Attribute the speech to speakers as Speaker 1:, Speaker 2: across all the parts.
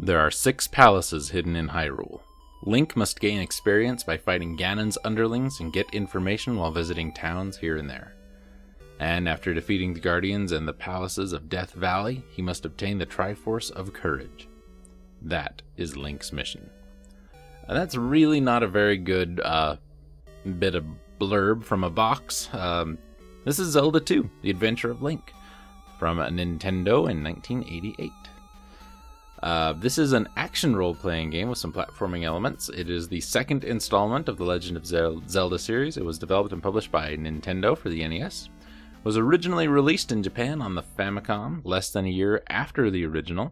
Speaker 1: There are 6 palaces hidden in Hyrule. Link must gain experience by fighting Ganon's underlings and get information while visiting towns here and there. And after defeating the Guardians and the palaces of Death Valley, he must obtain the Triforce of Courage. That is Link's mission. And that's really not a very good bit of blurb from a box. This is Zelda 2, The Adventure of Link, from Nintendo in 1988. This is an action role-playing game with some platforming elements. It is the second installment of the Legend of Zelda series. It was developed and published by Nintendo for the NES. It was originally released in Japan on the Famicom less than a year after the original.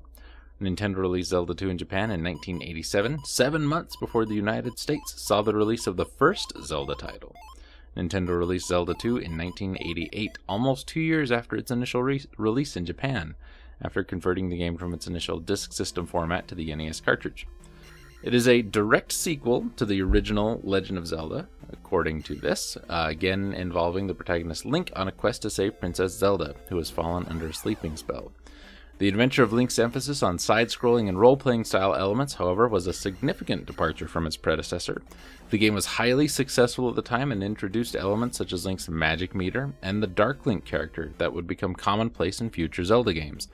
Speaker 1: Nintendo released Zelda 2 in Japan in 1987, 7 months before the United States saw the release of the first Zelda title. Nintendo released Zelda 2 in 1988, almost 2 years after its initial release in Japan, after converting the game from its initial disk system format to the NES cartridge. It is a direct sequel to the original Legend of Zelda, according to this, again involving the protagonist Link on a quest to save Princess Zelda, who has fallen under a sleeping spell. The Adventure of Link's emphasis on side-scrolling and role-playing style elements, however, was a significant departure from its predecessor. The game was highly successful at the time and introduced elements such as Link's magic meter and the Dark Link character that would become commonplace in future Zelda games.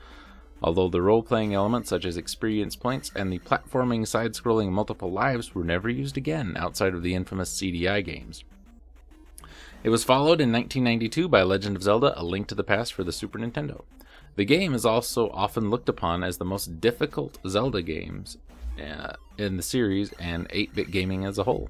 Speaker 1: Although the role-playing elements such as experience points and the platforming side-scrolling multiple lives were never used again outside of the infamous CDI games. It was followed in 1992 by Legend of Zelda: A Link to the Past for the Super Nintendo. The game is also often looked upon as the most difficult Zelda games in the series and 8-bit gaming as a whole.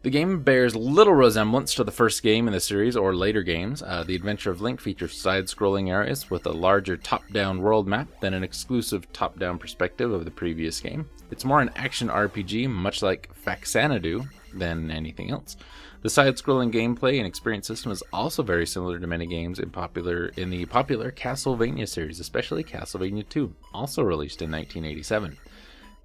Speaker 1: The game bears little resemblance to the first game in the series or later games. The Adventure of Link features side-scrolling areas with a larger top-down world map than an exclusive top-down perspective of the previous game. It's more an action RPG, much like Faxanadu, than anything else. The side-scrolling gameplay and experience system is also very similar to many games in the popular Castlevania series, especially Castlevania 2, also released in 1987.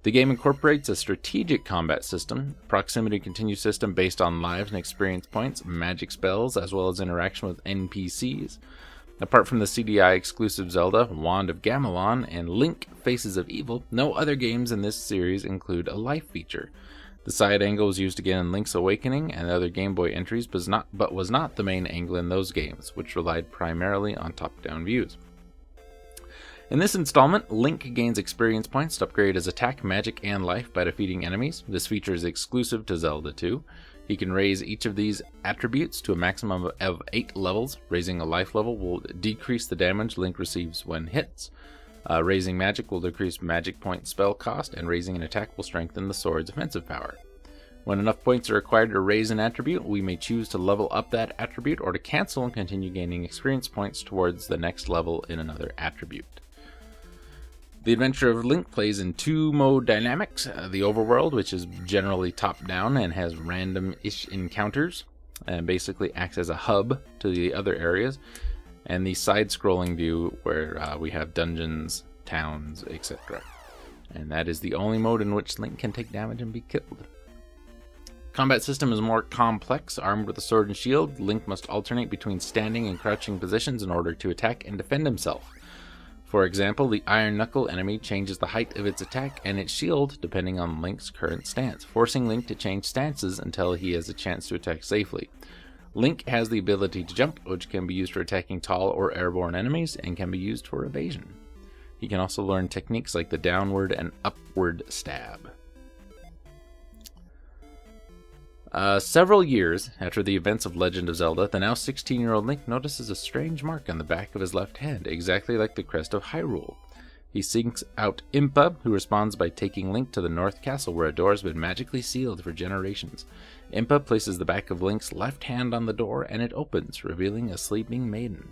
Speaker 1: The game incorporates a strategic combat system, proximity continue system based on lives and experience points, magic spells, as well as interaction with NPCs. Apart from the CDI exclusive Zelda, Wand of Gamelon, and Link Faces of Evil, no other games in this series include a life feature. The side angle was used again in Link's Awakening and other Game Boy entries, but was not the main angle in those games, which relied primarily on top-down views. In this installment, Link gains experience points to upgrade his attack, magic, and life by defeating enemies. This feature is exclusive to Zelda 2. He can raise each of these attributes to a maximum of 8 levels. Raising a life level will decrease the damage Link receives when hits. Raising magic will decrease magic point spell cost, and raising an attack will strengthen the sword's offensive power. When enough points are required to raise an attribute, we may choose to level up that attribute or to cancel and continue gaining experience points towards the next level in another attribute. The Adventure of Link plays in 2-mode dynamics, the overworld, which is generally top-down and has random-ish encounters, and basically acts as a hub to the other areas, and the side-scrolling view where we have dungeons, towns, etc. And that is the only mode in which Link can take damage and be killed. Combat system is more complex. Armed with a sword and shield, Link must alternate between standing and crouching positions in order to attack and defend himself. For example, the Iron Knuckle enemy changes the height of its attack and its shield depending on Link's current stance, forcing Link to change stances until he has a chance to attack safely. Link has the ability to jump, which can be used for attacking tall or airborne enemies and can be used for evasion. He can also learn techniques like the downward and upward stab. Several years after the events of Legend of Zelda, the now 16-year-old Link notices a strange mark on the back of his left hand, exactly like the crest of Hyrule. He seeks out Impa, who responds by taking Link to the North Castle, where a door has been magically sealed for generations. Impa places the back of Link's left hand on the door, and it opens, revealing a sleeping maiden.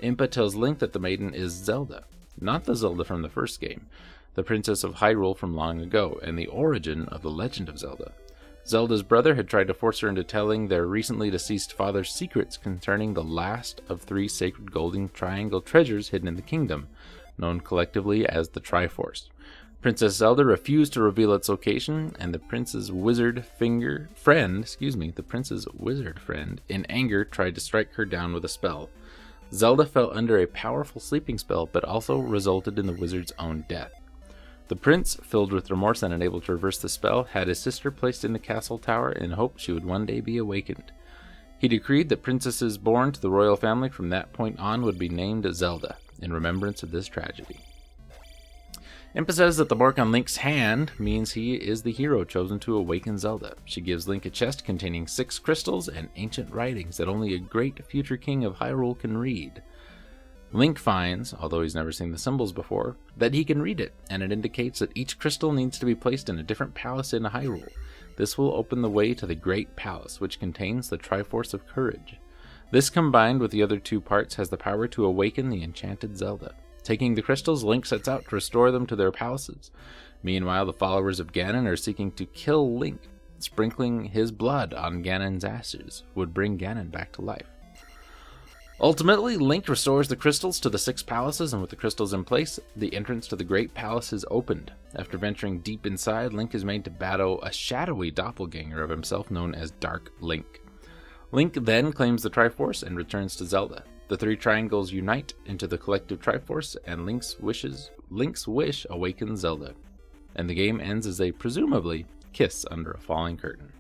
Speaker 1: Impa tells Link that the maiden is Zelda, not the Zelda from the first game, the Princess of Hyrule from long ago, and the origin of the Legend of Zelda. Zelda's brother had tried to force her into telling their recently deceased father's secrets concerning the last of 3 sacred golden triangle treasures hidden in the kingdom, known collectively as the Triforce. Princess Zelda refused to reveal its location, and the prince's wizard friend, in anger tried to strike her down with a spell. Zelda fell under a powerful sleeping spell, but also resulted in the wizard's own death. The prince, filled with remorse and unable to reverse the spell, had his sister placed in the castle tower in hope she would one day be awakened. He decreed that princesses born to the royal family from that point on would be named Zelda, in remembrance of this tragedy. Impa says that the mark on Link's hand means he is the hero chosen to awaken Zelda. She gives Link a chest containing 6 crystals and ancient writings that only a great future king of Hyrule can read. Link finds, although he's never seen the symbols before, that he can read it, and it indicates that each crystal needs to be placed in a different palace in Hyrule. This will open the way to the Great Palace, which contains the Triforce of Courage. This, combined with the other 2 parts, has the power to awaken the enchanted Zelda. Taking the crystals, Link sets out to restore them to their palaces. Meanwhile, the followers of Ganon are seeking to kill Link. Sprinkling his blood on Ganon's ashes would bring Ganon back to life. Ultimately, Link restores the crystals to the 6 palaces, and with the crystals in place, the entrance to the Great Palace is opened. After venturing deep inside, Link is made to battle a shadowy doppelganger of himself known as Dark Link. Link then claims the Triforce and returns to Zelda. The 3 triangles unite into the collective Triforce, and Link's wish awakens Zelda. And the game ends as they presumably kiss under a falling curtain.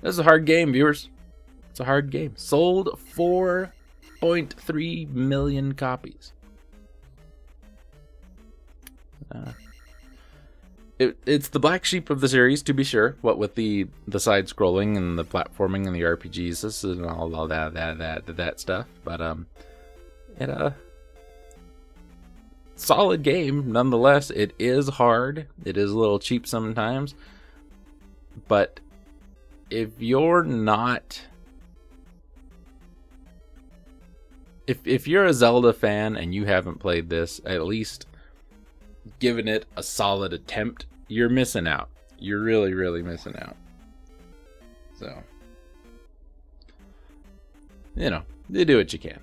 Speaker 1: This is a hard game, viewers. It's a hard game. Sold 4.3 million copies. It's the black sheep of the series, to be sure. What with the side-scrolling and the platforming and the RPGs and all that stuff. But solid game nonetheless. It is hard. It is a little cheap sometimes. But if you're not... If you're a Zelda fan and you haven't played this, at least given it a solid attempt, you're missing out. You're really, really missing out. So, you do what you can.